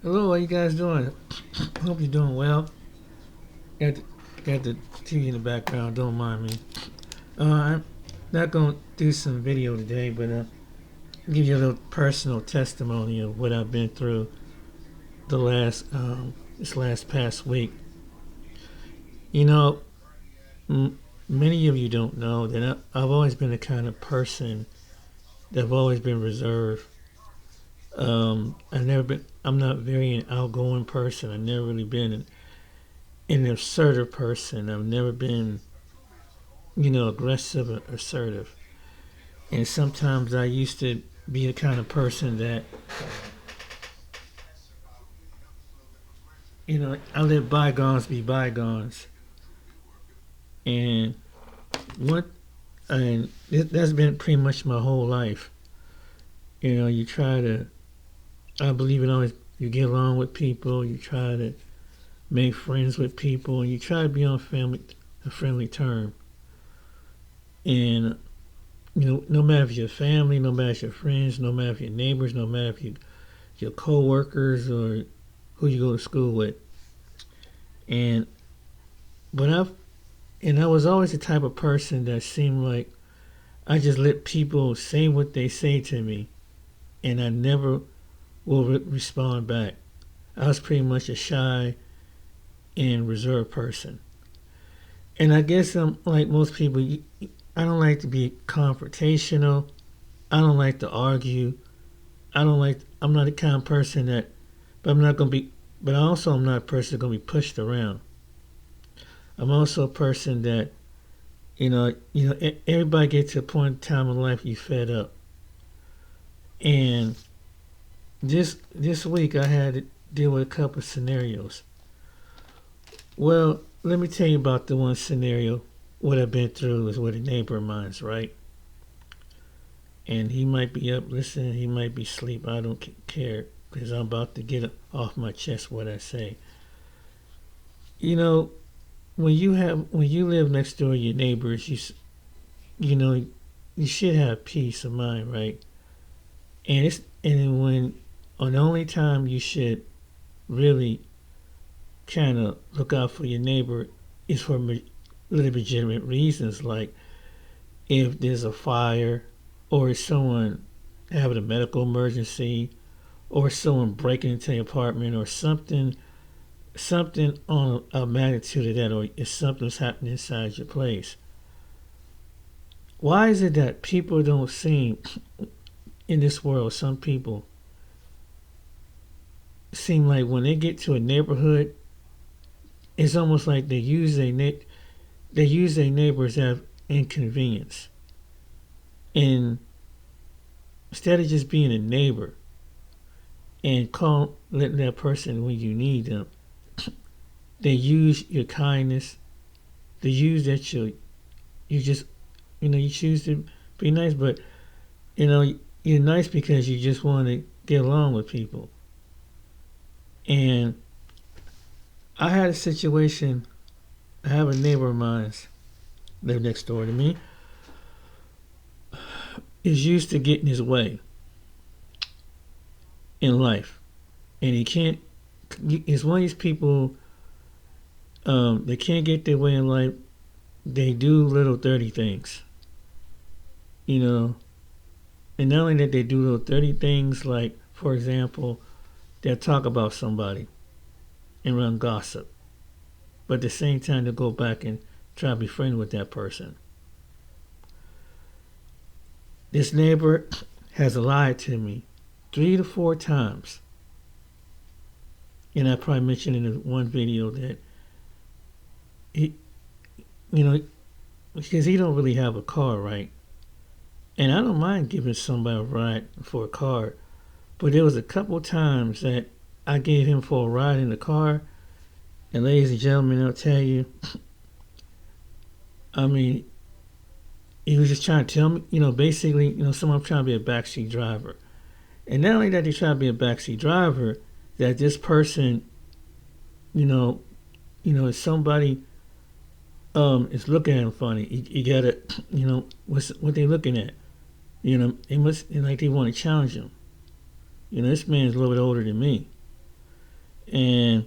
Hello, how you guys doing? Hope you're doing well. Got the, got the TV in the background. Don't mind me. I'm not gonna do some video today, but give you a little personal testimony of what I've been through the last this last past week. You know, many of you don't know that I've always been the kind of person that I've always been reserved. I've never been. I'm not very an outgoing person. I've never really been an assertive person. I've never been, aggressive or assertive. And sometimes I used to be the kind of person that, I let bygones be bygones. And what, and that's been pretty much my whole life. You try to, I believe in always, you get along with people, you try to make friends with people, and you try to be on a friendly term. And no matter if you're family, no matter if you're friends, no matter if you're neighbors, no matter if your co-workers or who you go to school with. And but I was always the type of person that seemed like I just let people say what they say to me, and I never will respond back. I was pretty much a shy and reserved person. And I guess I'm like most people. I don't like to be confrontational. I don't like to argue. I'm not the kind of person that. But I'm not gonna be. But also, I'm not a person that's gonna be pushed around. I'm also a person that, everybody gets to a point in time in life you fed up. And this week I had to deal with a couple of scenarios. Well, let me tell you about the one scenario. What I've been through is with a neighbor of mine's, right? And he might be up listening, he might be asleep. I don't care because I'm about to get off my chest what I say. You know, when you live next door to your neighbors, you know you should have peace of mind, right? And the only time you should really kind of look out for your neighbor is for legitimate reasons, like if there's a fire, or if someone having a medical emergency, or someone breaking into the apartment, or something on a magnitude of that, or if something's happening inside your place. Why is it that people don't seem in this world? Some people seem like when they get to a neighborhood, it's almost like they use their neighbors as inconvenience, and instead of just being a neighbor and letting that person when you need them, they use your kindness. They use that you just you choose to be nice, but you're nice because you just want to get along with people. And I had a situation. I have a neighbor of mine live next door to me. Is used to getting his way in life, and he can't. He's one of these people. They can't get their way in life. They do little dirty things, and not only that they do little dirty things, like for example, they'll talk about somebody and run gossip, but at the same time they'll go back and try to be friends with that person. This neighbor has lied to me 3 to 4 times, and I probably mentioned in one video that he, because he don't really have a car, right? And I don't mind giving somebody a ride for a car, but there was a couple times that I gave him for a ride in the car, and ladies and gentlemen, I'll tell you, I mean, he was just trying to tell me, basically, someone trying to be a backseat driver. And not only that they try to be a backseat driver, that this person, is somebody is looking at him funny. You gotta, what they looking at? They must like they want to challenge him. This man's a little bit older than me, and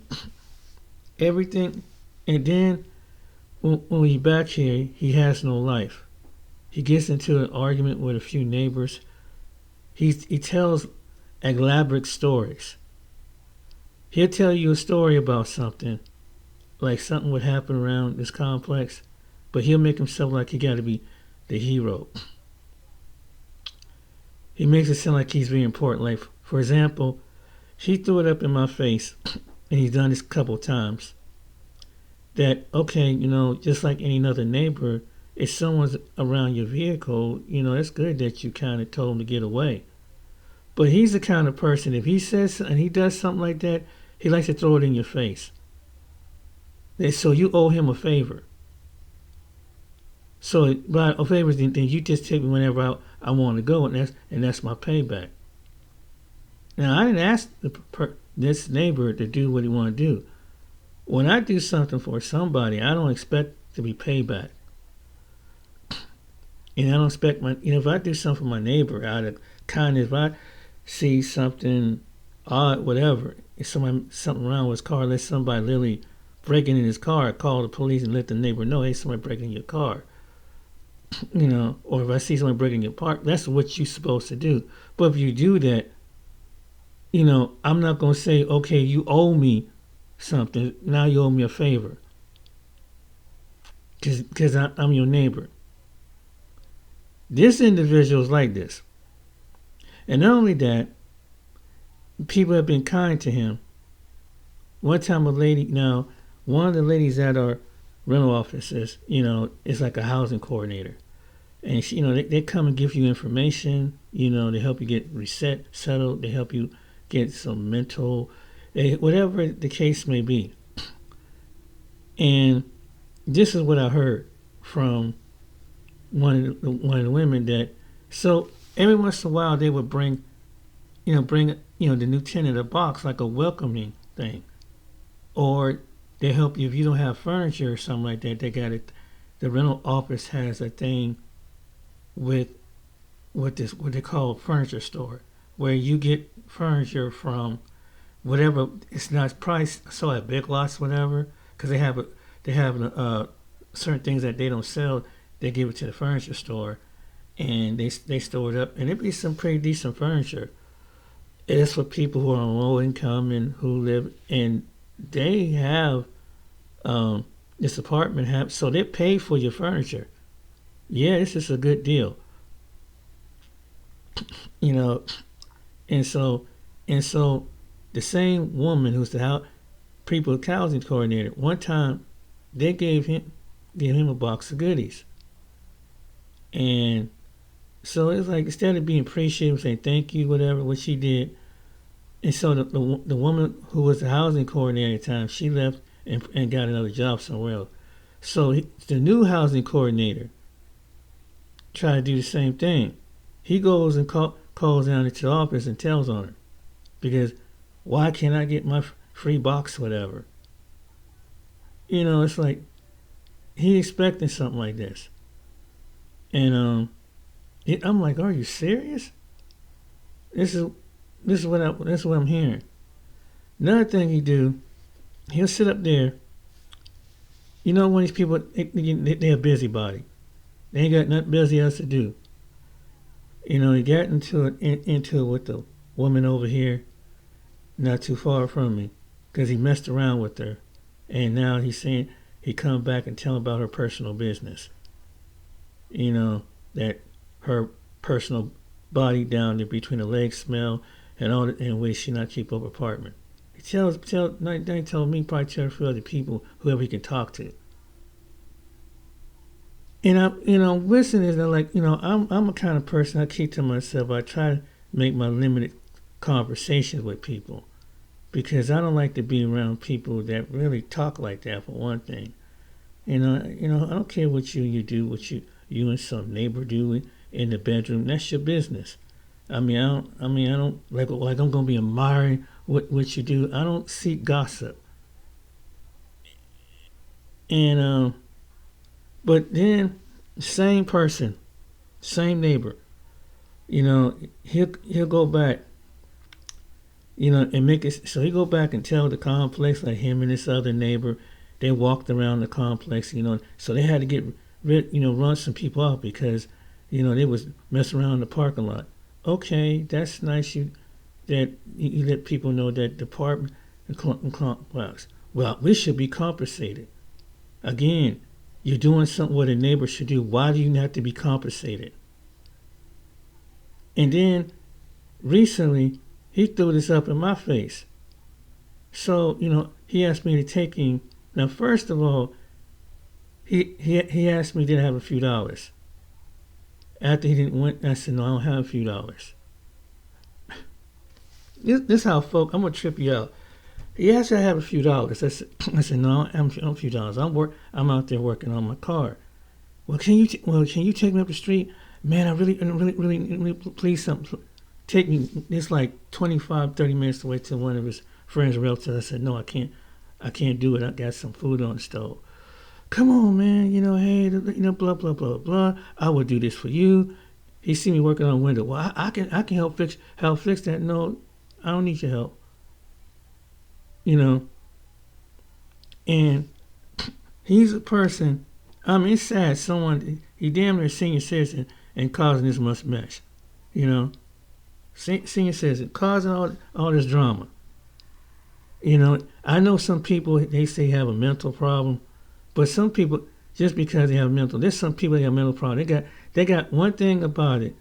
everything. And then when he's back here, he has no life. He gets into an argument with a few neighbors. He tells elaborate stories. He'll tell you a story about something, like something would happen around this complex, but he'll make himself like he got to be the hero. He makes it sound like he's very important. Like, for example, she threw it up in my face, and he's done this a couple of times, that, okay, just like any other neighbor, if someone's around your vehicle, it's good that you kind of told him to get away. But he's the kind of person, if he says and he does something like that, he likes to throw it in your face. So you owe him a favor. So by a favor, then you just take me whenever I want to go, and that's my payback. Now, I didn't ask this neighbor to do what he want to do. When I do something for somebody, I don't expect to be paid back. And I don't expect if I do something for my neighbor out of kindness, if I see something odd, whatever, if something wrong with his car, let somebody literally breaking in his car, call the police and let the neighbor know, hey, somebody breaking your car. Or if I see somebody breaking your car, that's what you're supposed to do. But if you do that, I'm not going to say, okay, you owe me something. Now you owe me a favor. Because I'm your neighbor. This individual is like this. And not only that, people have been kind to him. One time one of the ladies at our rental offices, is like a housing coordinator. And she, they come and give you information, they help you get settled, they help you get some mental, whatever the case may be. And this is what I heard from one of the women, that so every once in a while they would bring the new tenant a box, like a welcoming thing, or they help you if you don't have furniture or something like that. They got it. The rental office has a thing with what they call a furniture store, where you get furniture from whatever. It's not priced so at Big Lots, whatever, because they have certain things that they don't sell. They give it to the furniture store, and they store it up, and it be some pretty decent furniture. It's for people who are on low income and who live, and they have this apartment so they pay for your furniture. Yeah, this is a good deal. And so the same woman who's the people's housing coordinator, one time they gave him a box of goodies. And so it's like, instead of being appreciative, saying thank you, whatever, what she did, and so the woman who was the housing coordinator at the time, she left and got another job somewhere else. So the new housing coordinator tried to do the same thing. He goes and calls down into the office and tells on her, because why can't I get my free box, whatever? It's like he expecting something like this. And I'm like, are you serious? This is what I'm hearing. Another thing he do, he'll sit up there. When these people, they're a busybody. They ain't got nothing busy else to do. He got into it with the woman over here, not too far from me, because he messed around with her, and now he's saying he come back and tell about her personal business. That her personal body down there between the legs smell, and all that, and way she not keep up apartment. He tells me, probably tell a few other people, whoever he can talk to. And I'm listening, and like, I'm a kind of person, I keep to myself. I try to make my limited conversations with people, because I don't like to be around people that really talk like that, for one thing. I don't care what you do, what you and some neighbor do in the bedroom. That's your business. I don't like I'm gonna be admiring what you do. I don't seek gossip. And but then same person, same neighbor, he'll go back. and make it. So he go back and tell the complex, like him and this other neighbor, they walked around the complex, so they had to get rid, run some people off because, they was messing around in the parking lot. Okay, that's nice. That you let people know that the apartment complex. Well, we should be compensated. Again, you're doing something what a neighbor should do. Why do you have to be compensated? And then recently, he threw this up in my face. So, he asked me to take him. Now, first of all, he asked me, did I have a few dollars? After he didn't win, I said, no, I don't have a few dollars. This how folk, I'm going to trip you out. He asked me, I have a few dollars. I said, no, I'm a few dollars. I'm out there working on my car. Well, can you take me up the street? Man, I really, please something. Take me. It's like 25, 30 minutes away to one of his friends or relatives. I said, no, I can't do it. I got some food on the stove. Come on, man. Hey, blah, blah, blah, blah. I will do this for you. He see me working on a window. Well, I can help fix that. No, I don't need your help. And he's a person. I mean, it's sad. He damn near senior citizen and causing this much mess. Senior citizen causing all this drama. I know some people, they say have a mental problem, but some people, just because they have there's some people that have a mental problem. They got one thing about it.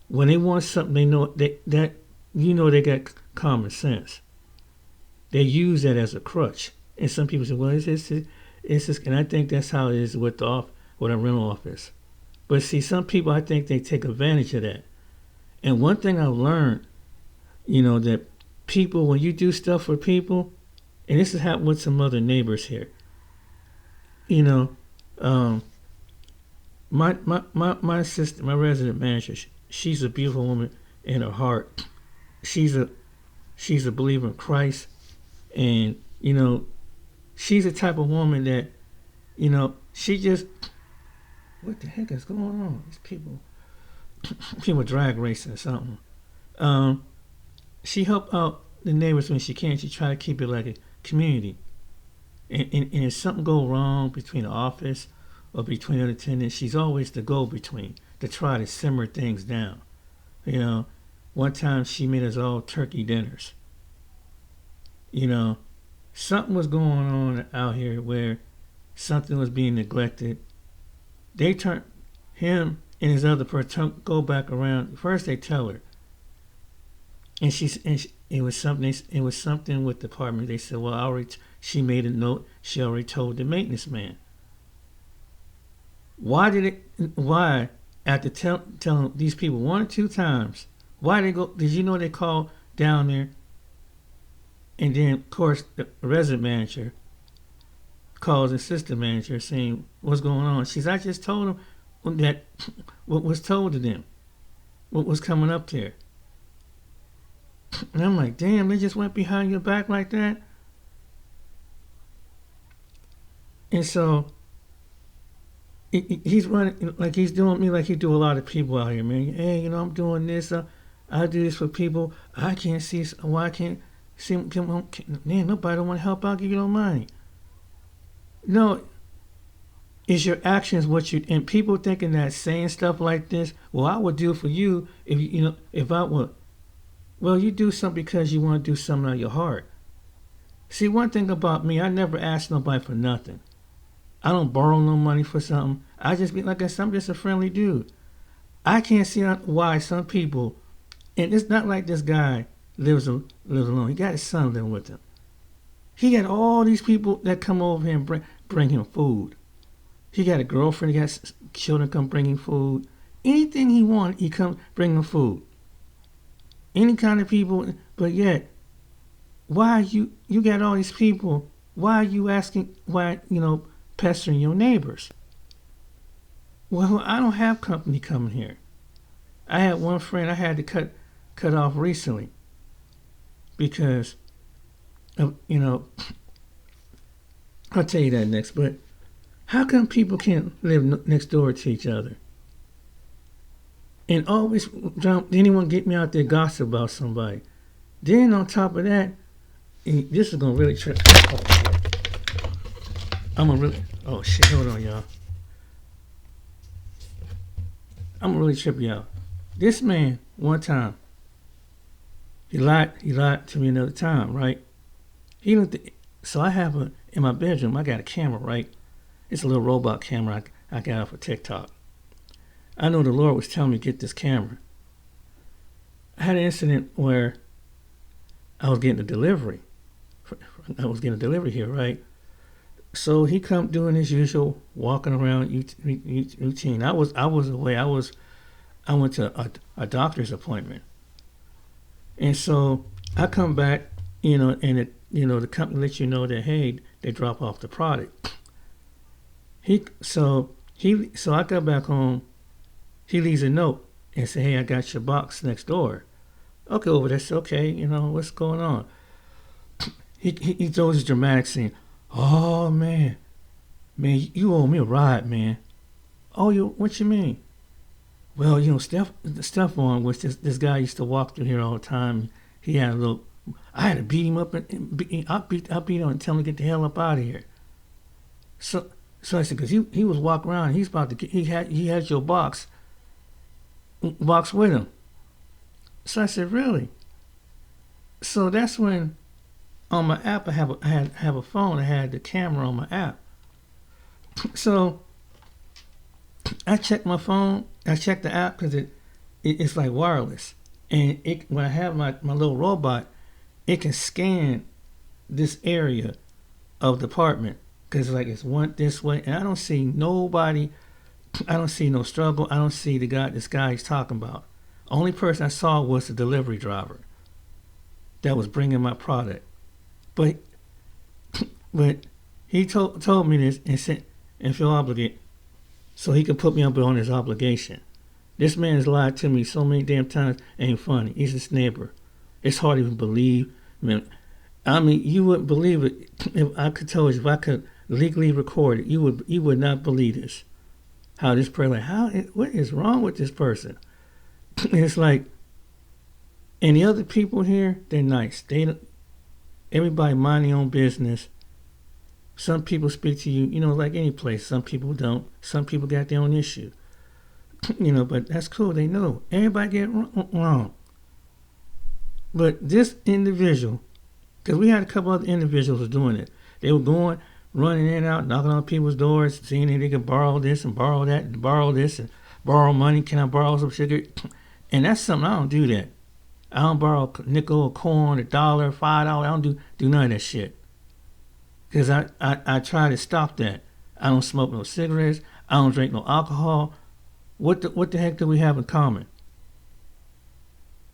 When they want something, they know they got common sense. They use that as a crutch. And some people say, well, it's just, and I think that's how it is with a rental office. But see, some people, I think they take advantage of that. And one thing I've learned, that people, when you do stuff for people, and this has happened with some other neighbors here, my sister, my resident manager, she's a beautiful woman in her heart. She's a believer in Christ, and she's the type of woman that, she just, what the heck is going on? These people drag racing or something. She help out the neighbors when she can. She try to keep it like a community. And if something go wrong between the office or between other tenants, she's always the go-between to try to simmer things down. One time she made us all turkey dinners. Something was going on out here where something was being neglected. They turned him and his other person go back around. First they tell her, and it was something with the apartment. They said, well, she made a note. She already told the maintenance man. Why after telling these people 1 or 2 times? Why they go? Did you know they called down there? And then, of course, the resident manager calls the assistant manager saying, what's going on? She said, I just told them that what was told to them, what was coming up there. And I'm like, damn, they just went behind your back like that? And so he's running, like he's doing me like he do a lot of people out here, man. Hey, I'm doing this. I do this for people. I can't see why I can't. Man, nobody don't want to help out, give you no money. No, it's your actions and people thinking that saying stuff like this, well, I would do for you if I would. Well, you do something because you want to do something out of your heart. See, one thing about me, I never ask nobody for nothing. I don't borrow no money for something. I just like I said, I'm just a friendly dude. I can't see why some people, and it's not like this guy lives alone. He got his son living with him. He got all these people that come over here and bring him food. He got a girlfriend. He got children come bring him food. Anything he wants, he come bring him food. Any kind of people, but yet, why you got all these people? Why are you asking? Why pestering your neighbors? Well, I don't have company coming here. I had one friend I had to cut off recently. Because, I'll tell you that next, but how come people can't live next door to each other? And always, did anyone get me out there gossip about somebody? Then on top of that, this is gonna really trip. Oh shit! I'm gonna really. Oh shit! Hold on, y'all. I'm gonna really trip you out. This man, one time, he lied. He lied to me another time, right? He looked. So I have in my bedroom. I got a camera, right? It's a little robot camera I got off of TikTok. I know the Lord was telling me to get this camera. I had an incident where I was getting a delivery. I was getting a delivery here, right? So he come doing his usual walking around routine. I was away. I went to a doctor's appointment, and so I come back, and the company lets you know that hey, they drop off the product. So I got back home. He leaves a note and say, hey, I got your box next door. Okay, over there. Okay, what's going on? He throws his dramatic scene. Oh man, you owe me a ride, man. Oh, what you mean? Well, Stephon, which this guy used to walk through here all the time. He had a little. I had to beat him up I beat him and tell him to get the hell up out of here. So I said, because he was walking around, he's about to get, he had your box with him. So I said, really? So that's when on my app I have a phone. I had the camera on my app. So I checked my phone. I checked the app because it's like wireless, and when I have my little robot, it can scan this area of the apartment because it's one this way, and I don't see nobody. I don't see no struggle. I don't see this guy he's talking about. Only person I saw was the delivery driver that was bringing my product. But he told me this and feel obligated so he could put me up on his obligation. This man has lied to me so many damn times. Ain't funny. He's his neighbor. It's hard to even believe. I mean, you wouldn't believe it if I could legally record it. You would not believe this. How this person, what is wrong with this person? It's like, and the other people here, they're nice. Everybody mind their own business. Some people speak to you, like any place. Some people don't. Some people got their own issue. But that's cool. They know. Everybody get wrong. But this individual, because we had a couple other individuals doing it. They were running in and out, knocking on people's doors, seeing if they could borrow this and borrow that and borrow this and borrow money. Can I borrow some sugar? And that's something, I don't do that. I don't borrow a nickel, a coin, $1, $5. I don't do none of that shit. Because I try to stop that. I don't smoke no cigarettes. I don't drink no alcohol. What the heck do we have in common?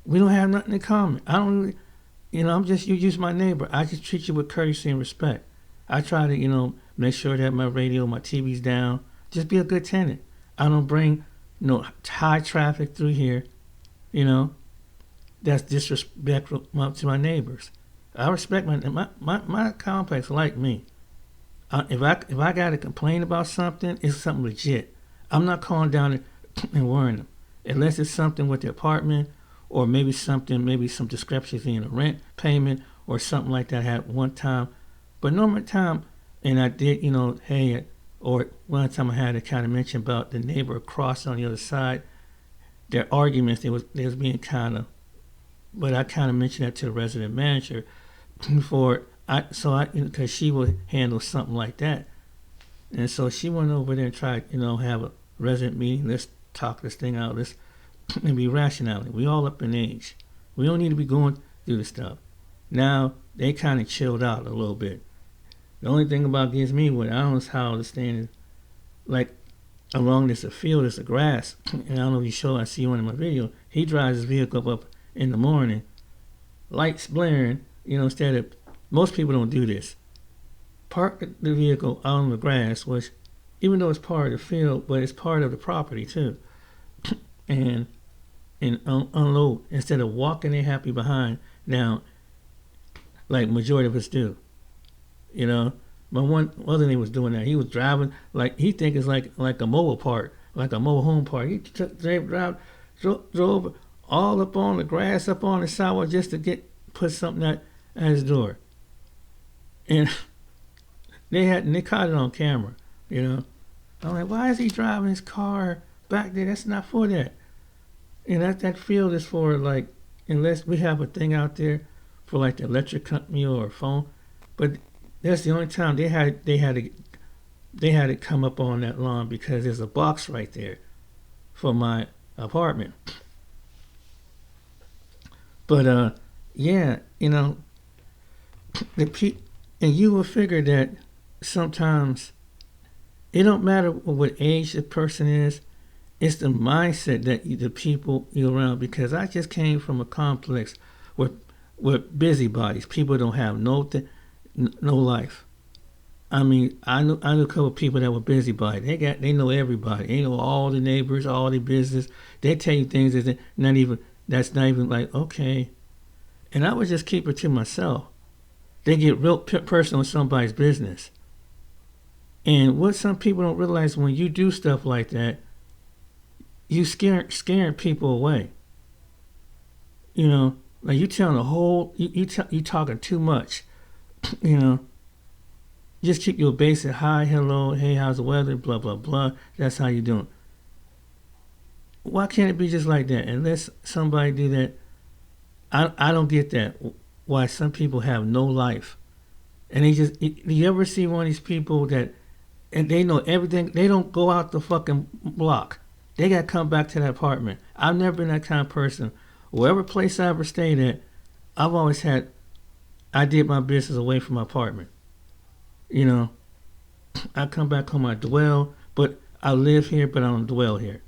We don't have nothing in common. I don't really, I'm just, you just my neighbor. I just treat you with courtesy and respect. I try to, make sure that my radio, my TV's down. Just be a good tenant. I don't bring high traffic through here, that's disrespectful to my neighbors. I respect my complex like me. If I got to complain about something, it's something legit. I'm not calling down and worrying them. Unless it's something with the apartment or maybe some discrepancy in a rent payment or something like that I had one time. But normal time, and I did, hey, or one time I had to kind of mention about the neighbor across on the other side. Their arguments, they was being kind of, but I kind of mentioned that to the resident manager because she would handle something like that. And so she went over there and tried, have a resident meeting. Let's talk this thing out. Let's and be rationality. We all up in age. We don't need to be going through this stuff. Now they kind of chilled out a little bit. The only thing about gets me what I don't know how to stand like along this field, there's a grass, and I don't know if I see one in my video. He drives his vehicle up in the morning, lights blaring. Instead of most people don't do this. Park the vehicle out on the grass, which even though it's part of the field, but it's part of the property too, and unload instead of walking their happy behind down, like majority of us do. But one other thing was doing that. He was driving like he think it's like a mobile park, like a mobile home park. He drove all up on the grass, up on the sidewalk just to get put something at his door, and they caught it on camera. You know, I'm like, why is he driving his car back there? That's not for that. And that field is for, like, unless we have a thing out there for like the electric company or a phone, but that's the only time they had it come up on that lawn, because there's a box right there for my apartment. But yeah, you know, and you will figure that sometimes it don't matter what age the person is. It's the mindset that the people you're around. Because I just came from a complex where busybodies, people don't have no life. I mean, I knew a couple of people that were busybodies. They know everybody. They know all the neighbors, all the business. They tell you things that's not even like, okay. And I would just keep it to myself. They get real personal in somebody's business. And what some people don't realize, when you do stuff like that, you scaring people away. You know, like you telling the whole, you talking too much. You know, just keep your basic hi, hello, hey, how's the weather, blah, blah, blah. That's how you doing. Why can't it be just like that? Unless somebody do that, I don't get that. Why some people have no life. And they just, you ever see one of these people that, and they know everything, they don't go out the fucking block. They got to come back to that apartment. I've never been that kind of person. Wherever place I ever stayed at, I did my business away from my apartment. You know, I come back home, I dwell, but I live here, but I don't dwell here.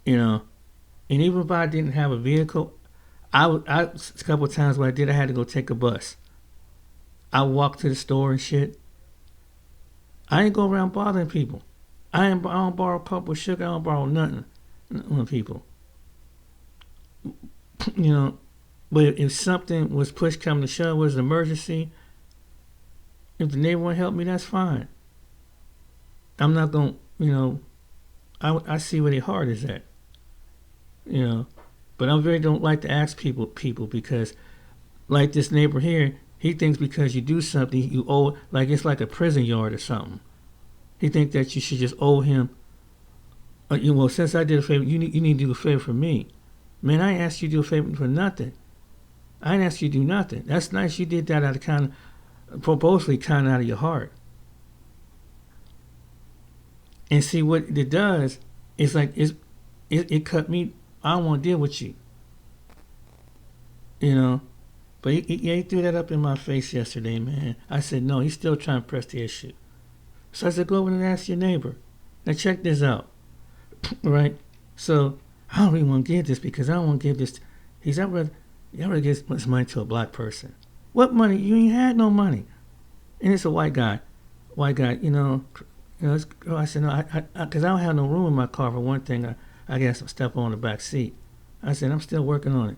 You know, and even if I didn't have a vehicle, a couple of times what I had to go take a bus. I walk to the store and shit. I ain't go around bothering people. I don't borrow a cup of sugar. I don't borrow nothing from people. You know, but if something was push come to shove, was an emergency, if the neighbor want to help me, that's fine. I'm not going to, you know, I see where their heart is at. You know, but I really don't like to ask people because, like this neighbor here, he thinks because you do something, you owe, like it's like a prison yard or something. He thinks that you should just owe him. Well, since I did a favor, you need to do a favor for me. Man, I ain't asked you to do a favor for nothing. I ain't asked you to do nothing. That's nice you did that out of purposely kind of out of your heart. And see what it does, it's like it cut me. I don't want to deal with you. You know, but he threw that up in my face yesterday, man. I said no. He's still trying to press the issue. So I said, go over and ask your neighbor. Now check this out, right? So I don't really want to give this because I don't want to give this. He said, I'd rather give this money to a black person. What money? You ain't had no money. And it's a white guy. You know. I said no, because I don't have no room in my car for one thing. I got some stuff on the back seat. I said I'm still working on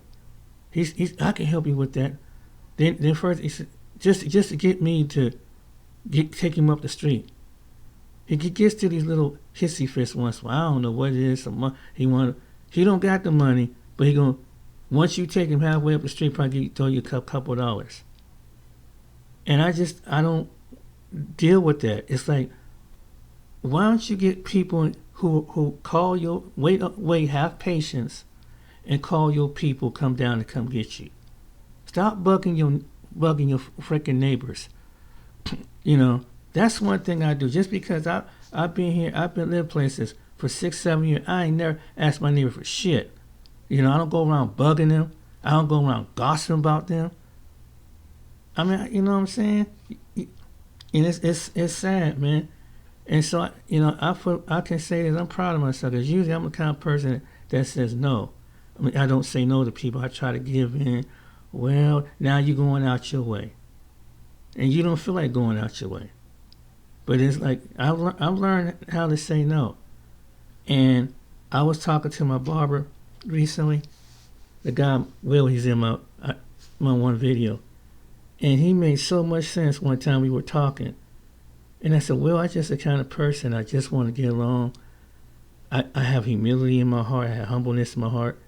it. I can help you with that. Then first he said just to get me to take him up the street. He gets to these little hissy fits once in a while. I don't know what it is. He don't got the money, but he gonna, once you take him halfway up the street, probably throw you a couple of dollars. And I don't deal with that. It's like, why don't you get people who call your wait, have patience, and call your people, come down and come get you. Stop bugging your freaking neighbors. You know, that's one thing I do. Just because I've been here, I've been living places for 6-7 years, I ain't never asked my neighbor for shit. You know, I don't go around bugging them. I don't go around gossiping about them. I mean, you know what I'm saying? And it's sad, man. And so, you know, I can say that I'm proud of myself, because usually I'm the kind of person that says no. I mean, I don't say no to people. I try to give in. Well, now you're going out your way. And you don't feel like going out your way. But it's like, I've learned how to say no. And I was talking to my barber recently. The guy, Will, he's in my one video. And he made so much sense one time we were talking. And I said, Will, I'm just the kind of person, I just want to get along. I have humility in my heart. I have humbleness in my heart.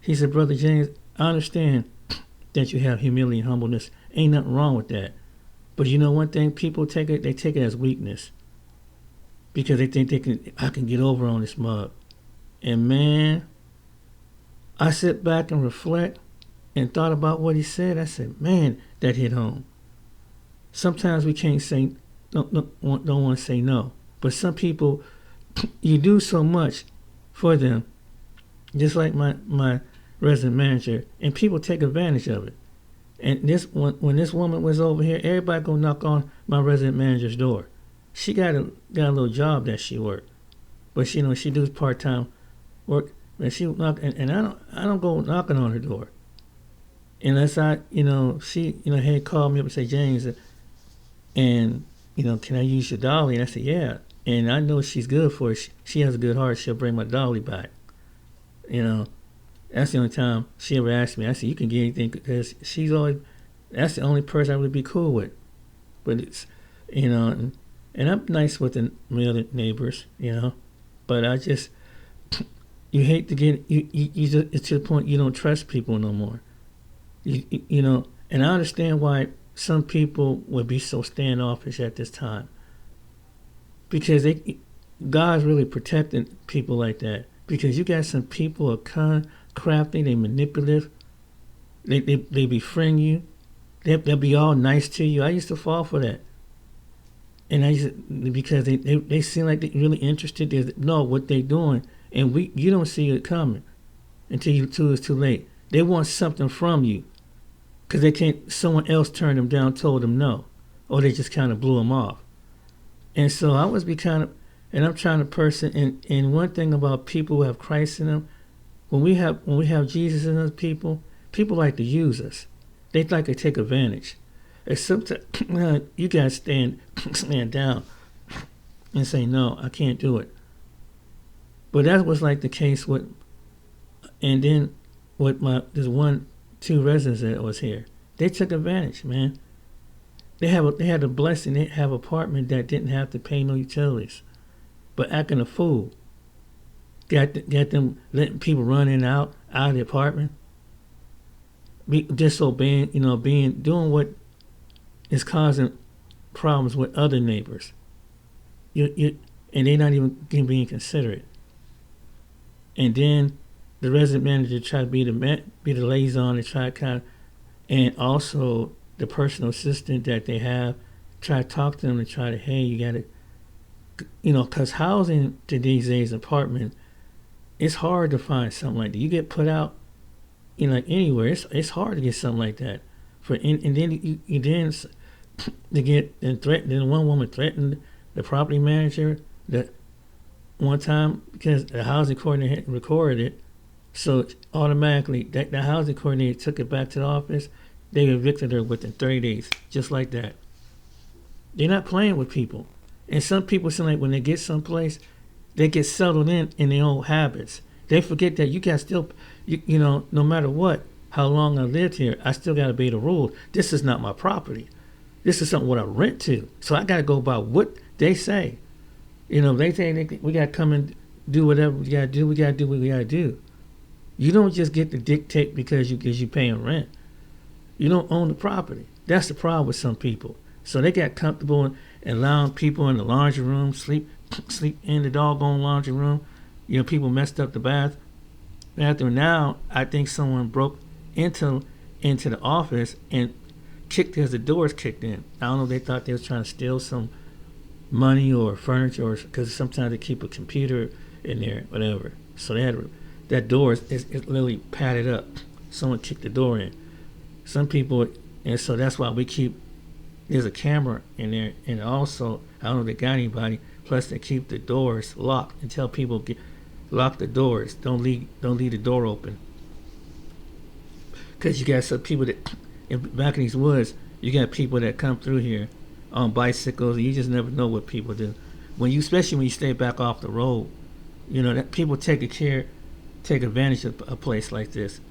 He said, Brother James, I understand. that you have humility and humbleness. Ain't nothing wrong with that. But you know one thing, people take it as weakness. Because they think I can get over on this mug. And man, I sit back and reflect and thought about what he said. I said, man, that hit home. Sometimes we can't say, don't want to say no. But some people, you do so much for them, just like my resident manager, and people take advantage of it. And when this woman was over here, everybody go knock on my resident manager's door. She got a little job that she worked, but she does part-time work. And she knock, and I don't go knocking on her door unless she had called me up and say, James, and can I use your dolly? And I said, yeah. And I know she's good for it. She has a good heart. She'll bring my dolly back. That's the only time she ever asked me. I said, you can get anything, because that's the only person I would be cool with. But it's, and I'm nice with my other neighbors, but I just, you hate to get, it's to the point you don't trust people no more. And I understand why some people would be so standoffish at this time. Because God's really protecting people like that. Because you got some people who are crafty, they manipulative, they befriend you, they'll be all nice to you. I used to fall for that. And because they seem like they're really interested, they know what they're doing, and you don't see it coming until it's too late. They want something from you because someone else turned them down, told them no, or they just kind of blew them off. And so I was and I'm trying to person, and one thing about people who have Christ in them, when we have Jesus in us, people like to use us. They like to take advantage. And sometimes you gotta stand down and say, no, I can't do it. But that was like the case with, and then with there's 2 residents that was here. They took advantage, man. They had a blessing. They have an apartment that didn't have to pay no utilities, but acting a fool. Got them letting people run in and out of the apartment. Disobeying, doing what is causing problems with other neighbors. And they're not even being considerate. And then the resident manager try to be the liaison and try to and also the personal assistant that they have, try to talk to them and try to, hey, you got to, because housing to these days, apartment, it's hard to find something like that. You get put out, anywhere. It's hard to get something like that. And then you then one woman threatened the property manager that one time because the housing coordinator had recorded it, so automatically the housing coordinator took it back to the office. They evicted her within 30 days, just like that. They're not playing with people. And some people seem like when they get someplace, they get settled in their own habits. They forget that you got still, no matter what, how long I lived here, I still got to obey the rules. This is not my property. This is something what I rent to. So I got to go by what they say. They say we got to come and do whatever we got to do. We got to do what we got to do. You don't just get to dictate because you're paying rent. You don't own the property. That's the problem with some people. So they got comfortable in allowing people in the laundry room, sleep in the doggone laundry room. People messed up the bathroom. Now, I think someone broke into the office and kicked because the doors kicked in. I don't know if they thought they was trying to steal some money or furniture, or because sometimes they keep a computer in there, whatever. So they had that door is literally padded up. Someone kicked the door in. Some people, and so that's why there's a camera in there, and also, I don't know if they got anybody, plus they keep the doors locked and tell people lock the doors, don't leave the door open. Because you got some people that, back in these woods, you got people that come through here on bicycles, and you just never know what people do. Especially when you stay back off the road, that people take advantage of a place like this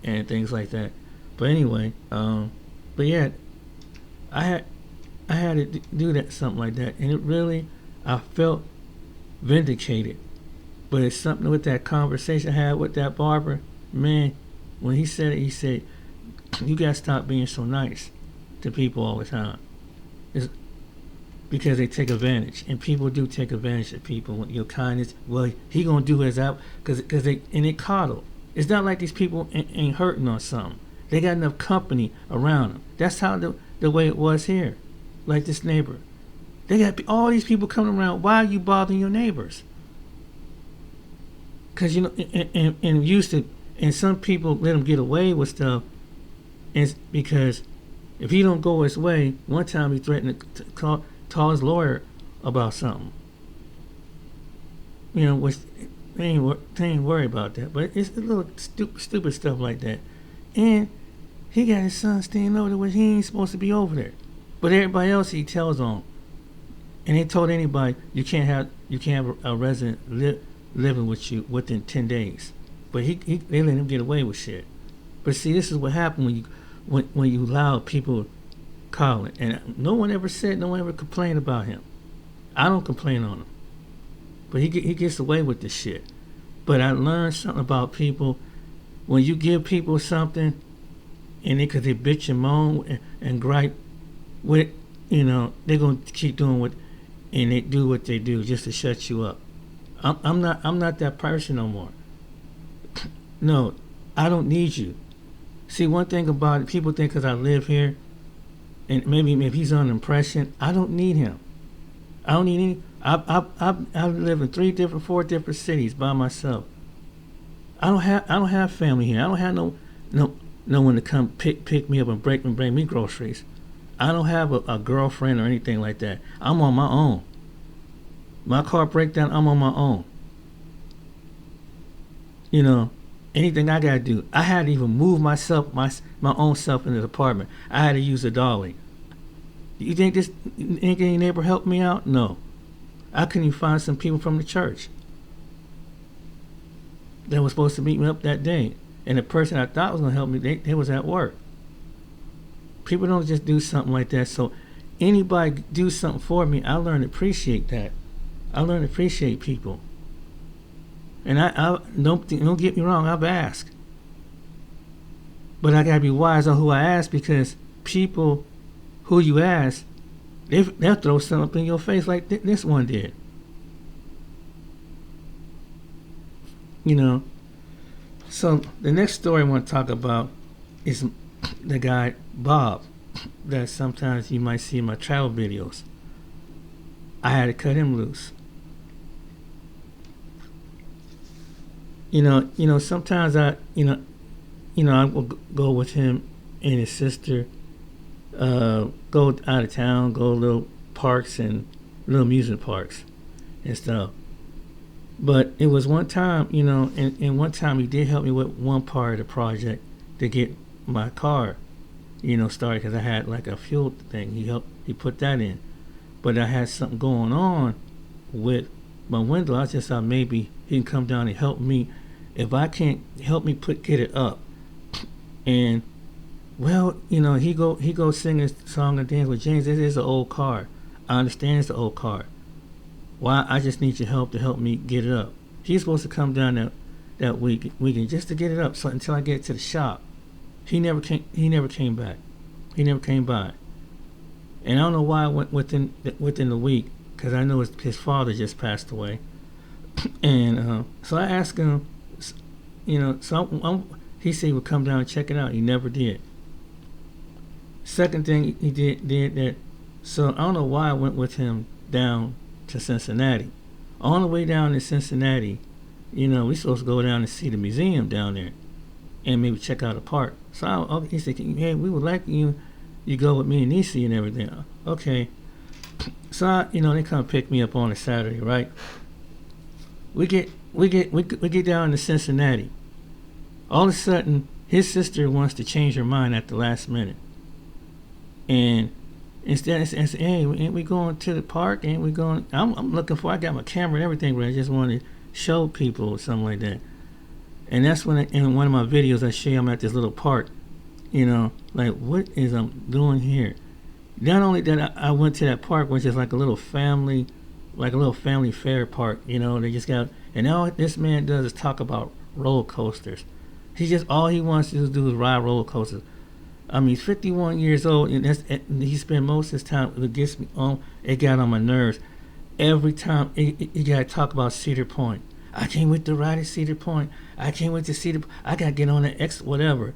and things like that. But anyway, but yeah, I had to do something like that, and it really, I felt vindicated. But it's something with that conversation I had with that barber, man. When he said it, he said, You gotta stop being so nice to people all the time. It's because they take advantage, and people do take advantage of people. With your kindness, well, he gonna do his out because they coddle. It's not like these people ain't hurting on something. They got enough company around them. That's how the way it was here, like this neighbor. They got all these people coming around. Why are you bothering your neighbors? Because and used to, and some people let him get away with stuff, and because if he don't go his way, one time he threatened to call his lawyer about something. Which they ain't worry about that, but it's a little stupid stuff like that. And he got his son staying over there when he ain't supposed to be over there, but everybody else he tells on. And they told anybody you can't have a resident living with you within 10 days. But they let him get away with shit. But see, this is what happened when you allow people calling. And no one ever complained about him. I don't complain on him. But he gets away with this shit. But I learned something about people. When you give people something, and because they bitch and moan and gripe with, they're gonna keep doing what. And they do what they do just to shut you up. I'm not that person no more. No, I don't need you. See, one thing about it, people think because I live here, and maybe if he's on impression, I don't need him. I don't need any. I live in 4 different cities by myself. I don't have family here. I don't have no one to come pick me up and bring me groceries. I don't have a girlfriend or anything like that. I'm on my own. My car breaks down, I'm on my own. Anything I gotta do. I had to even move my own self in the apartment. I had to use a dolly. You think any neighbor helped me out? No. I couldn't even find some people from the church that was supposed to meet me up that day. And the person I thought was gonna help me, they was at work. People don't just do something like that. So anybody do something for me, I learn to appreciate that. I learn to appreciate people. And I don't get me wrong, I've asked. But I gotta be wise on who I ask, because people who you ask, they'll throw something up in your face like this one did. So the next story I want to talk about is the guy Bob that sometimes you might see in my travel videos. I had to cut him loose. Sometimes I will go with him and his sister, go out of town, go to little parks and little amusement parks and stuff. But it was one time, and one time he did help me with one part of the project to get my car, started, because I had like a fuel thing. He put that in. But I had something going on with my window. I just thought maybe he can come down and help me. If I can't help me get it up. And he go sing his song and dance with James. This is an old car. I understand it's an old car. Why? I just need your help to help me get it up. He's supposed to come down that weekend just to get it up. So until I get to the shop, he never came back. He never came by. And I don't know why I went within the week, because I know his father just passed away. And so I asked him, he said he would come down and check it out. He never did. Second thing he did that. So I don't know why I went with him down to Cincinnati. On the way down to Cincinnati, we supposed to go down and see the museum down there, and maybe check out a park. So he said, "Hey, we would like you go with me and Nisi and everything." Okay. So they come pick me up on a Saturday, right? We get down to Cincinnati. All of a sudden, his sister wants to change her mind at the last minute, and instead, I said, "Hey, ain't we going to the park? Ain't we going?" I'm looking for. I got my camera and everything, but I just want to show people or something like that. And that's when, in one of my videos, I show I'm at this little park. Like, what is I'm doing here? Not only that, I went to that park, which is like a little family fair park. They just got, and all this man does is talk about roller coasters. All he wants to do is ride roller coasters. I mean, 51 years old, and he spent most of his time. It gets me on. It got on my nerves every time. You got to talk about Cedar Point. I can't wait to ride at Cedar Point. I can't wait to Cedar. I got to get on the X whatever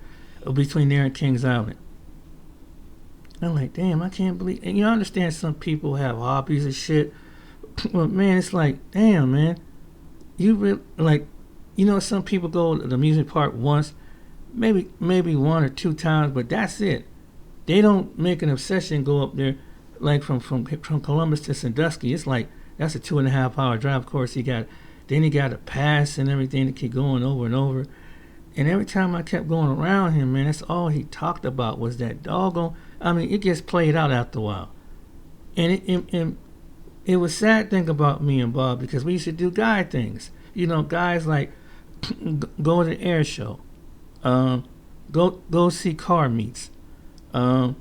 between there and Kings Island. I'm like, damn, I can't believe. And you understand some people have hobbies and shit. Well, man, it's like, damn, man, you really like, some people go to the amusement park once, maybe 1 or 2 times, but that's it. They don't make an obsession and go up there, like from Columbus to Sandusky. It's like that's a 2.5 hour drive. Of course, he got a pass and everything to keep going over and over. And every time I kept going around him, man, that's all he talked about was that doggone. I mean, it gets played out after a while, and it was sad thing about me and Bob because we used to do guy things. Guys like go to the air show, go see car meets, do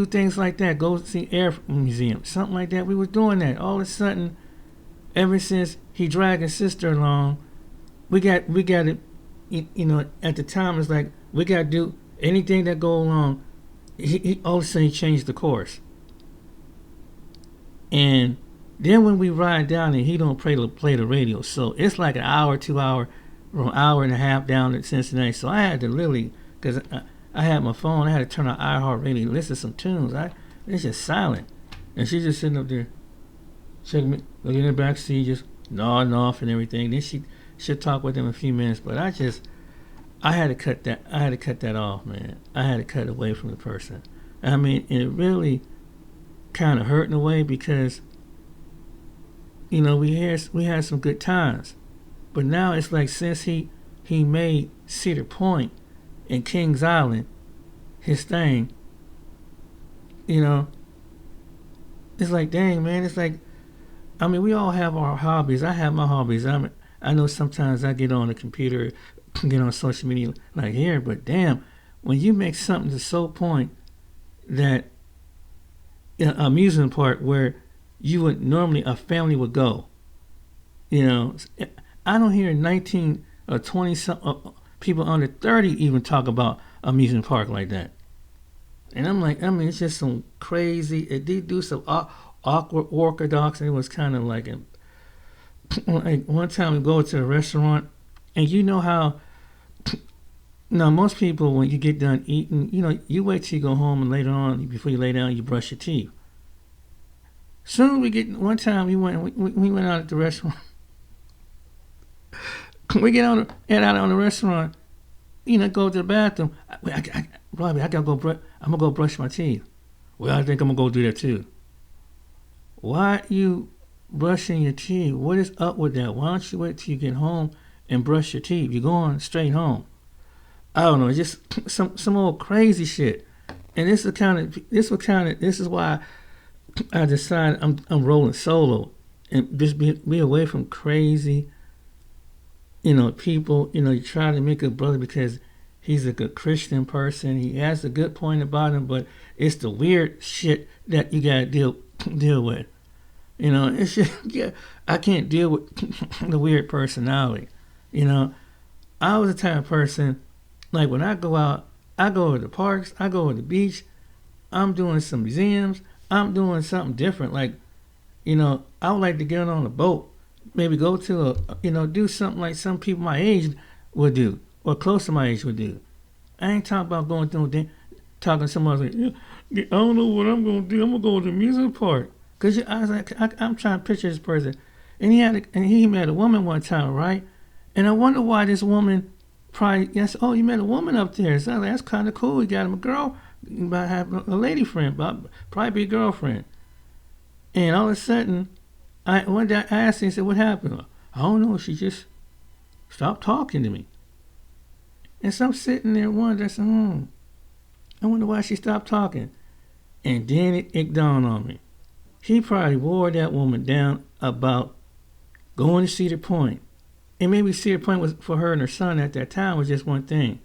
things like that. Go see air museum, something like that. We were doing that. All of a sudden, ever since he dragged his sister along, we got it. At the time it's like we got to do anything that go along. He all of a sudden he changed the course. And then when we ride down there, he don't play the radio. So it's like an hour, 2 hour, or an hour and a half down to Cincinnati. So I had to really, because I had my phone, I had to turn on iHeartRadio and listen to some tunes. It's just silent. And she's just sitting up there, checking me, looking in the back seat, just nodding off and everything. Then she'll talk with him a few minutes. But I had to cut that. I had to cut that off, man. I had to cut away from the person. I mean, it really kind of hurt in a way because we had some good times, but now it's like since he made Cedar Point and Kings Island his thing, it's like, dang, man, it's like, I mean, we all have our hobbies. I have my hobbies. I know sometimes I get on the computer, get on social media like here, but damn, when you make something to so point that amusement park where you would normally a family would go. I don't hear 19 or 20 people under 30 even talk about amusement park like that. And I'm like, I mean, it's just some crazy. It did do some awkward orthodox, and it was kind of like one time we go to a restaurant, and you know how. Now, most people, when you get done eating, you wait till you go home and later on, before you lay down, you brush your teeth. Soon one time we went out at the restaurant. We get out on the restaurant, go to the bathroom. Robbie, I gotta go. I'm gonna go brush my teeth. Well, I think I'm gonna go do that too. Why you brushing your teeth? What is up with that? Why don't you wait till you get home and brush your teeth? You're going straight home. I don't know, just some old crazy shit. And this is why I decided I'm rolling solo and just be away from crazy, people. You try to make a brother because he's a good Christian person. He has a good point about him, but it's the weird shit that you gotta deal with. It's just, yeah, I can't deal with the weird personality. I was the type of person. Like when I go out, I go to the parks, I go to the beach, I'm doing some museums, I'm doing something different. Like, I would like to get on a boat, maybe go to do something like some people my age would do, or close to my age would do. I ain't talking about going through, talking to somebody like, I don't know what I'm going to do, I'm going to go to the music park. Because I was like, I'm trying to picture this person. And he met a woman one time, right? And I wonder why this woman probably, yes, oh, you met a woman up there. So that's kind of cool. You got him a girl. You might have a lady friend, probably be a girlfriend. And all of a sudden, one day I asked her, I said, what happened? I don't know. She just stopped talking to me. And so I'm sitting there wondering, I said, I wonder why she stopped talking. And then it dawned on me. He probably wore that woman down about going to Cedar Point. And maybe Cedar Point was for her and her son at that time was just one thing.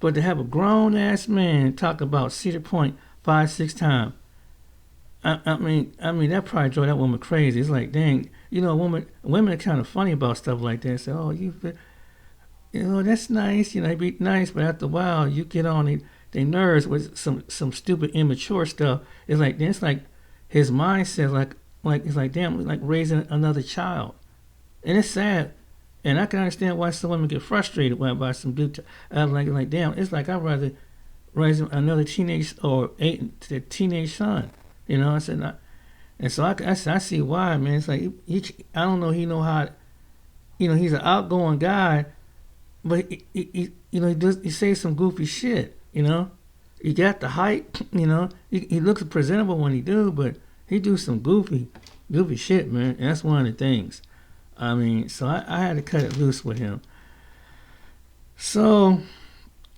But to have a grown-ass man talk about Cedar Point 5-6 times, I mean that probably drove that woman crazy. It's like, dang, women are kind of funny about stuff like that. Say, oh, that's nice, it'd be nice, but after a while, you get on their nerves with some stupid immature stuff. It's like his mindset like it's like damn like raising another child, and it's sad. And I can understand why some women get frustrated by some dude. Like damn, it's like I'd rather raise another teenage or a teenage son. You know, I said, and so I see why, man. It's like I don't know. He know how. You know, he's an outgoing guy, but he says some goofy shit. You know, he got the height. You know, he looks presentable when he do, but he do some goofy shit, man. And that's one of the things. I mean, so I had to cut it loose with him. So,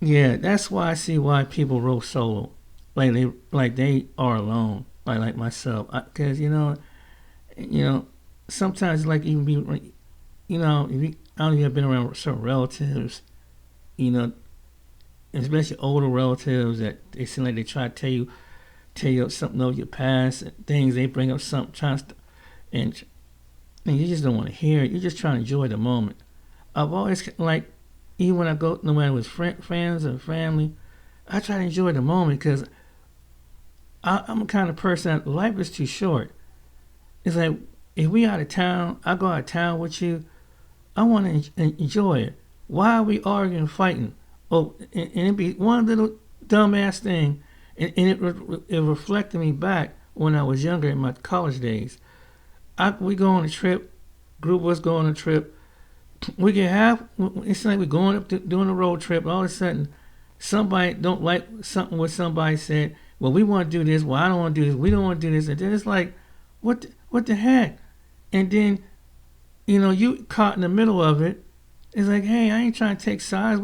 yeah, that's why I see why people roll solo, like they are alone, like myself, because you know, sometimes like even be, you know, if you, I don't even have been around certain relatives, you know, especially older relatives that they seem like they try to tell you something of your past, things they bring up something, and you just don't want to hear it. You're just trying to enjoy the moment. I've always like, even when I go, no matter with friends or family, I try to enjoy the moment because I'm the kind of person that life is too short. It's like if we out of town, I go out of town with you. I want to enjoy it. Why are we arguing, fighting? Oh, and it be one little dumbass thing, and it reflected me back when I was younger in my college days. We go on a trip, group of us go on a trip. We get it's like we're going up doing a road trip. All of a sudden, somebody don't like something what somebody said. Well, we want to do this. Well, I don't want to do this. We don't want to do this. And then it's like, what the heck? And then, you know, you caught in the middle of it. It's like, hey, I ain't trying to take sides.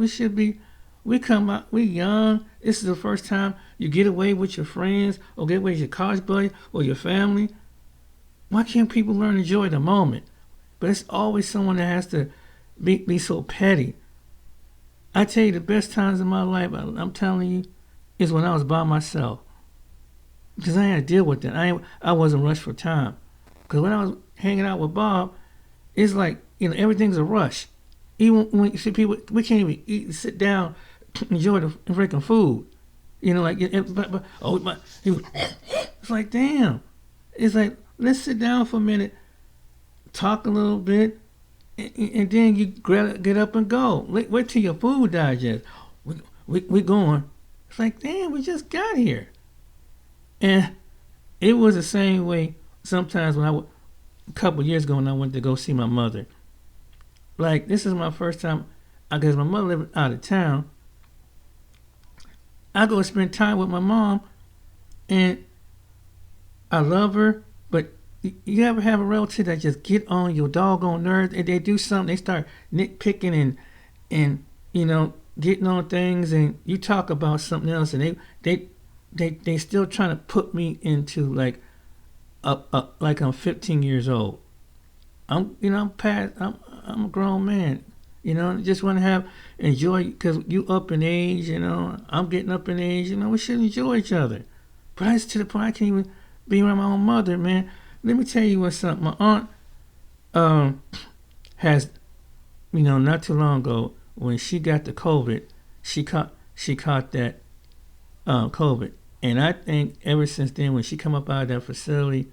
We come out, we young. This is the first time you get away with your friends or get away with your college buddy or your family. Why can't people learn to enjoy the moment? But it's always someone that has to be so petty. I tell you, the best times in my life, I'm telling you, is when I was by myself. Because I had to deal with that. I wasn't rushed for time. Because when I was hanging out with Bob, it's like, you know, everything's a rush. Even when you see people, we can't even eat, sit down, enjoy the freaking food. You know, like, it's like, damn. It's like, let's sit down for a minute, talk a little bit, and then you get up and go. Wait till your food digests. We going. It's like, damn, we just got here. And it was the same way sometimes when a couple of years ago when I went to go see my mother. Like, this is my first time, I guess my mother lived out of town. I go spend time with my mom, and I love her, but you ever have a relative that just get on your doggone nerves and they do something, they start nitpicking and you know, getting on things, and you talk about something else, and they still trying to put me into like like I'm 15 years old. I'm a grown man. You know, just want to enjoy, because you up in age, you know, I'm getting up in age, you know, we should enjoy each other. But it's to the point I can't even be around my own mother, man. Let me tell you what's something. My aunt has, you know, not too long ago, when she got the COVID, she caught that COVID. And I think ever since then, when she come up out of that facility,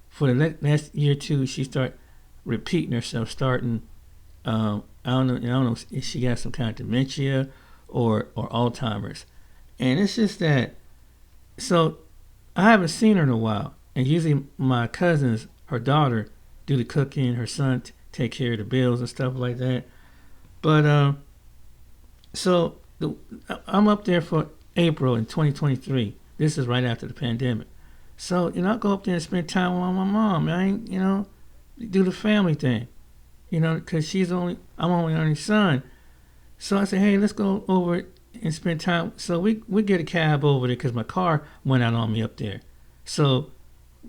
for the last year or two, she start repeating herself, starting, I don't know if she got some kind of dementia or Alzheimer's. And it's just that, so I haven't seen her in a while. And usually my cousins, her daughter, do the cooking, her son take care of the bills and stuff like that. But so I'm up there for April in 2023. This is right after the pandemic. So, you know, I go up there and spend time with my mom. I ain't, you know, do the family thing. You know, because I'm only son. So I said, hey, let's go over and spend time. So we get a cab over there because my car went out on me up there. So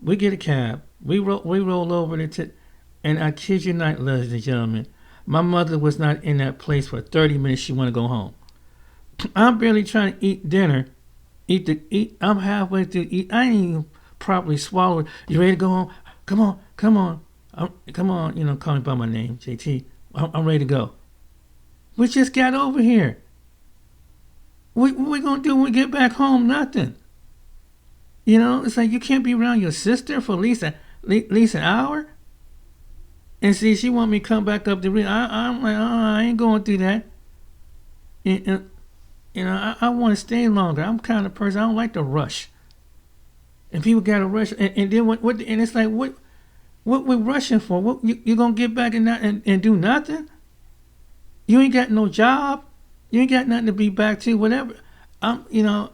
we get a cab. We roll over there and I kid you not, ladies and gentlemen, my mother was not in that place for 30 minutes. She want to go home. I'm barely trying to eat dinner. I'm halfway through eat. I ain't even properly swallow it. You ready to go home? Come on. Come on, you know, call me by my name, JT. I'm ready to go. We just got over here. What we gonna do when we get back home? Nothing. You know, it's like you can't be around your sister for at least an hour. And see, she want me to come back up the real. I'm like, I ain't going through that. And, you know, I want to stay longer. I'm the kind of person I don't like to rush. And people got to rush, and then what? And it's like, what we're rushing for? What you gonna get back and do nothing? You ain't got no job. You ain't got nothing to be back to. Whatever. You know,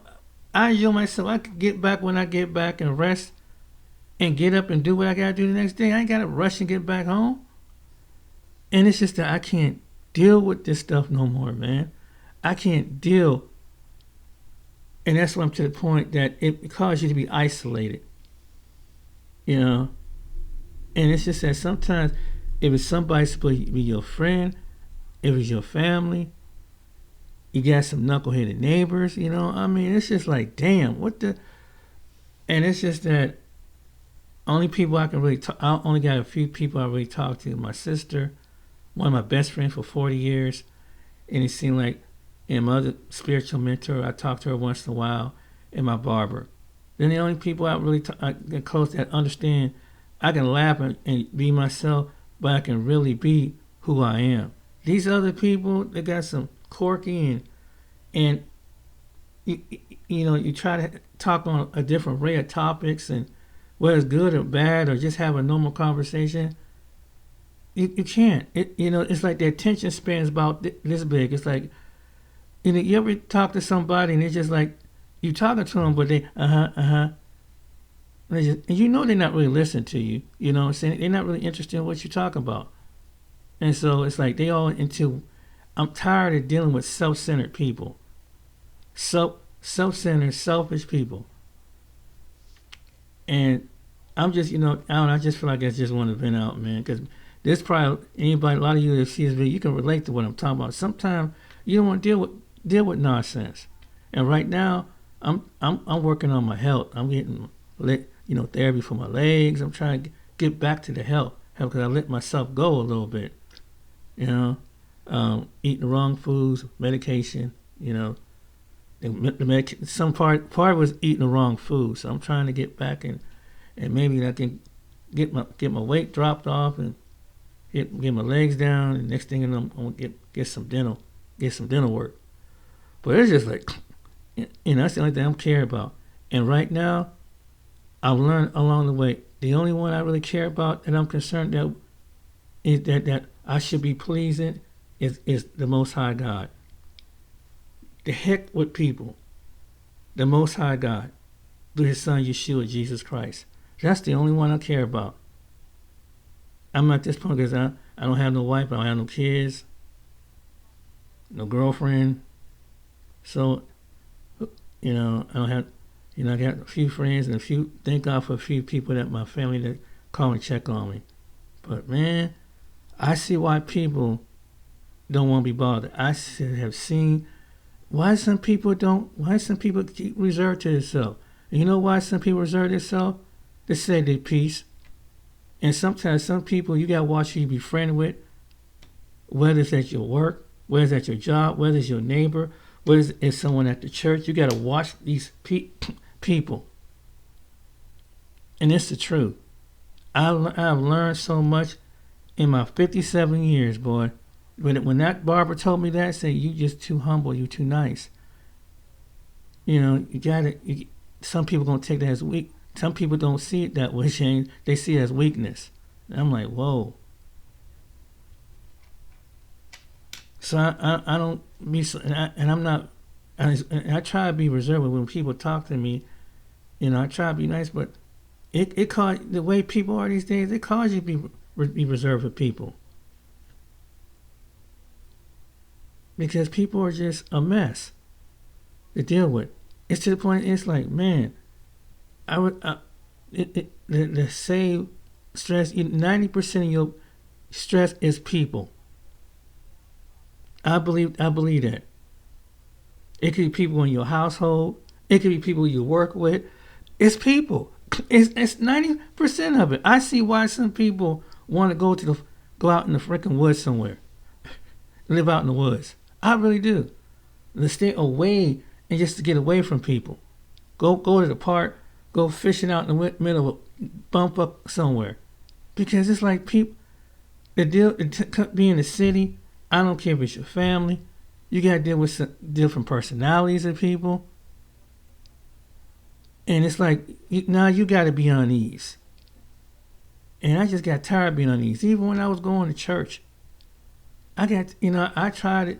I enjoy myself. I can get back when I get back and rest, and get up and do what I gotta do the next day. I ain't gotta rush and get back home. And it's just that I can't deal with this stuff no more, man. I can't deal. And that's why I'm to the point that it causes you to be isolated. You know? And it's just that sometimes if it's somebody supposed to be your friend, if it's your family, you got some knuckleheaded neighbors, you know? I mean, it's just like, damn, what the... And it's just that only people I can really talk... I only got a few people I really talk to. My sister, one of my best friends for 40 years, and it seemed like, and my other spiritual mentor, I talk to her once in a while, and my barber. Then the only people I really get close that understand I can laugh and be myself, but I can really be who I am. These other people, they got some quirky and you know, you try to talk on a different array of topics, and whether it's good or bad or just have a normal conversation, you can't. You know, it's like the attention span is about this big. It's like, you know, you ever talk to somebody and it's just like you talking to them, but they and you know they're not really listening to you. You know what I'm saying? They're not really interested in what you talk about. And so it's like they all into. I'm tired of dealing with self-centered people, self-centered, selfish people. And I'm just, you know, I just feel like I just want to vent out, man, because there's probably anybody, a lot of you that see this video, you can relate to what I'm talking about. Sometimes you don't want to deal with nonsense. And right now, I'm working on my health. I'm getting, you know, therapy for my legs. I'm trying to get back to the health because I let myself go a little bit. You know, eating the wrong foods, medication. You know, some part was eating the wrong food. So I'm trying to get back and maybe I can get my weight dropped off and get my legs down. And next thing you know, I'm gonna get some dental work. But it's just like, you know, that's the only thing I'm care about. And right now, I've learned along the way, the only one I really care about and I'm concerned that is that I should be pleasing is the Most High God. The heck with people. The Most High God through His Son Yeshua, Jesus Christ. That's the only one I care about. I'm at this point because I don't have no wife, I don't have no kids, no girlfriend. So, you know, I don't have, you know, I got a few friends and thank God for a few people that my family that call and check on me. But man, I see why people don't want to be bothered. I have seen why some people keep reserved to themselves. And you know why some people reserve themselves? To say their piece. And sometimes some people you gotta watch who you be friends with, whether it's at your work, whether it's at your job, whether it's your neighbor, whether it's someone at the church. You gotta watch these people. And it's the truth. I've learned so much in my 57 years, boy. When that barber told me that, I said, you just too humble, you too nice. You know, some people gonna take that as weak. Some people don't see it that way, Shane. They see it as weakness. And I'm like, whoa. So I don't be, and I'm not, and I try to be reserved when people talk to me. You know, I try to be nice, but it cause the way people are these days. It causes you to be reserved with people because people are just a mess to deal with. It's to the point. It's like, man, the save stress. 90% of your stress is people. I believe that. It could be people in your household. It could be people you work with. It's people. It's 90% of it. I see why some people want to go out in the freaking woods somewhere, live out in the woods. I really do. To stay away and just to get away from people. Go to the park, go fishing out in the middle of a bump up somewhere. Because it's like people, being in the city, I don't care if it's your family, you got to deal with some different personalities of people. And it's like, now you got to be on ease. And I just got tired of being on ease. Even when I was going to church, I tried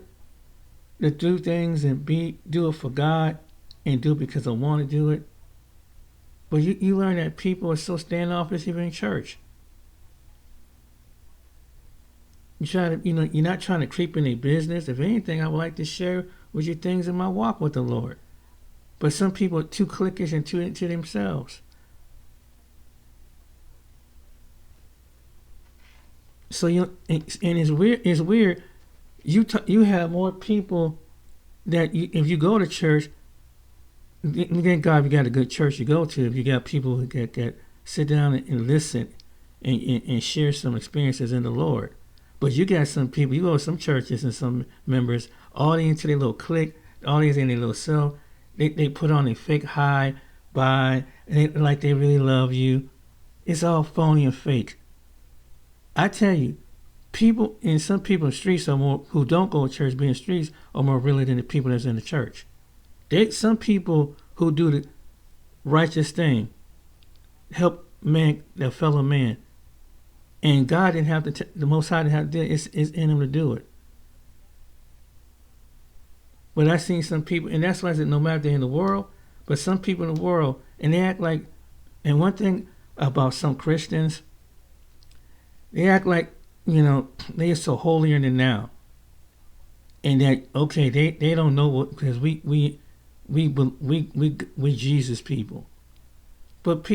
to do things and do it for God and do it because I want to do it. But you learn that people are so standoffish even in church. You try to, you're not trying to creep in their business. If anything, I would like to share with you things in my walk with the Lord. But some people are too cliquish and too into themselves. So and it's weird. It's weird. You have more people that if you go to church, thank God you got a good church you go to. If you got people who get sit down and listen and share some experiences in the Lord. But you got some people, you go to some churches and some members, all they into their little clique, all these in their little self. They put on a fake high, bye, and like they really love you. It's all phony and fake. I tell you, some people in the streets are more, who don't go to church, be in the streets, are more real than the people that's in the church. Some people who do the righteous thing, help their fellow man, and God didn't have to, the Most High didn't have to do it, it's in them to do it. But I've seen some people, and that's why I said no matter if they're in the world, but some people in the world, and they act like, and one thing about some Christians, they act like, they are so holier than thou. And that, okay, they don't know what, because we Jesus people. But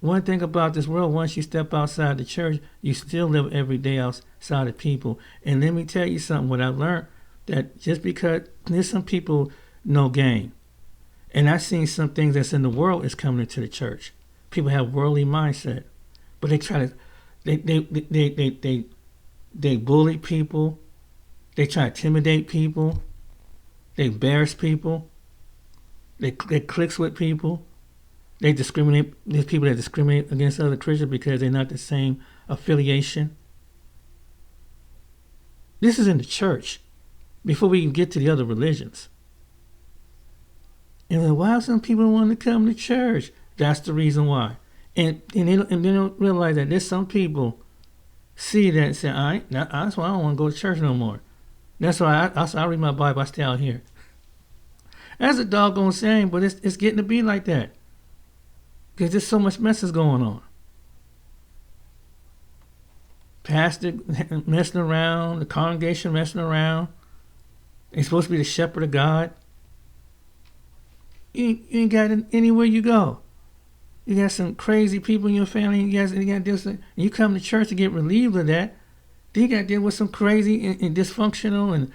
one thing about this world, once you step outside the church, you still live every day outside of people. And let me tell you something, what I've learned, that just because there's some people no game. And I've seen some things that's in the world is coming into the church. People have worldly mindset. But they try to they bully people, they try to intimidate people, they embarrass people, they cliques with people, they discriminate. There's people that discriminate against other Christians because they're not the same affiliation. This is in the church before we can get to the other religions. And like, why some people want to come to church? That's the reason why. And they don't realize that there's some people see that and say, that's why I don't want to go to church no more. That's why I read my Bible, I stay out here. That's a doggone shame, but it's getting to be like that. Because there's so much mess is going on. Pastor messing around, the congregation messing around. They're supposed to be the shepherd of God. You ain't got it anywhere you go. You got some crazy people in your family, and you got to deal with, and you come to church to get relieved of that. Then you got to deal with some crazy and dysfunctional and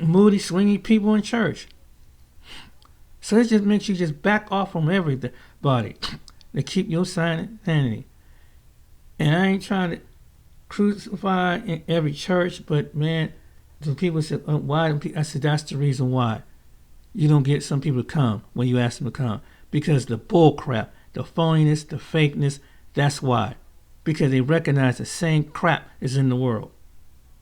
moody, swingy people in church. So it just makes you just back off from everybody to keep your sanity. And I ain't trying to crucify in every church, but man, the people said, why? I said, that's the reason why you don't get some people to come when you ask them to come. Because the bull crap, the phoniness, the fakeness, that's why. Because they recognize the same crap is in the world.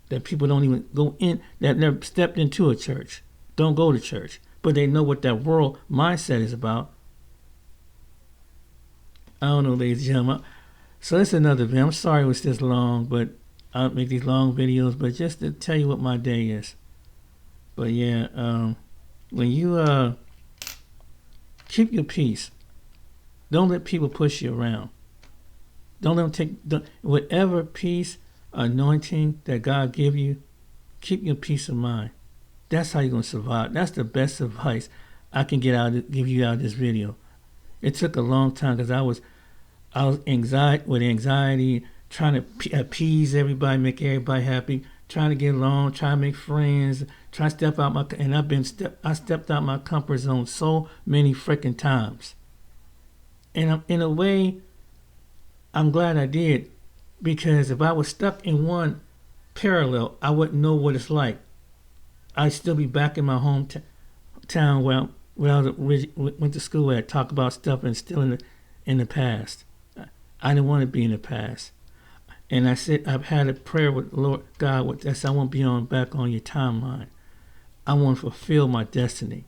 That people don't even go in, that never stepped into a church, don't go to church. But they know what that world mindset is about. I don't know, ladies and gentlemen. So it's another video. I'm sorry it was this long, but I don't make these long videos, but just to tell you what my day is. But yeah, when you keep your peace, don't let people push you around. Don't let them take whatever peace, anointing that God give you. Keep your peace of mind. That's how you're gonna survive. That's the best advice I can give you out of this video. It took a long time because I was anxiety, trying to appease everybody, make everybody happy, trying to get along, trying to make friends, trying to step out I stepped out my comfort zone so many freaking times. And in a way, I'm glad I did, because if I was stuck in one parallel, I wouldn't know what it's like. I'd still be back in my hometown where where I went to school at, talk about stuff and still in the past. I didn't want to be in the past. And I said, I've had a prayer with Lord God with this. I won't be back on your timeline. I want to fulfill my destiny.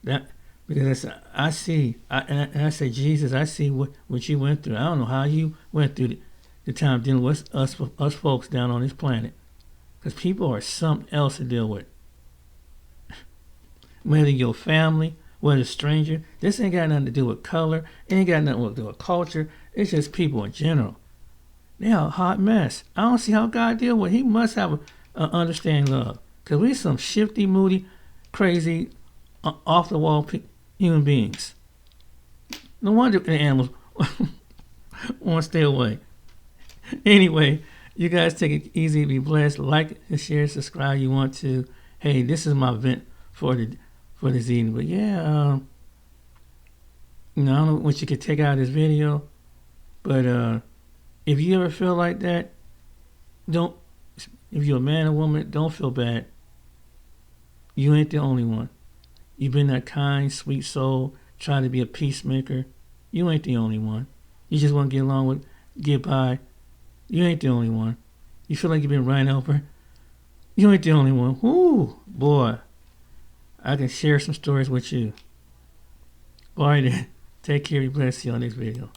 That because I see, and I say, Jesus, I see what you went through. I don't know how you went through the time dealing with us folks down on this planet. Because people are something else to deal with. Whether your family, whether a stranger, this ain't got nothing to do with color. It ain't got nothing to do with culture. It's just people in general. They're a hot mess. I don't see how God deal with it. He must have an understanding love. Because we some shifty, moody, crazy, off-the-wall human beings. No wonder the animals want to stay away. Anyway, you guys take it easy, be blessed. Like and share, subscribe. You want to. Hey, this is my vent for this evening. But yeah, I don't know what you could take out of this video, but if you ever feel like that, don't. If you're a man or woman, don't feel bad. You ain't the only one. You've been that kind, sweet soul, trying to be a peacemaker. You ain't the only one. You just want to get along with, get by. You ain't the only one. You feel like you've been ran over. You ain't the only one. Whoo, boy. I can share some stories with you. All right then. Take care. Be blessed. See you on the next video.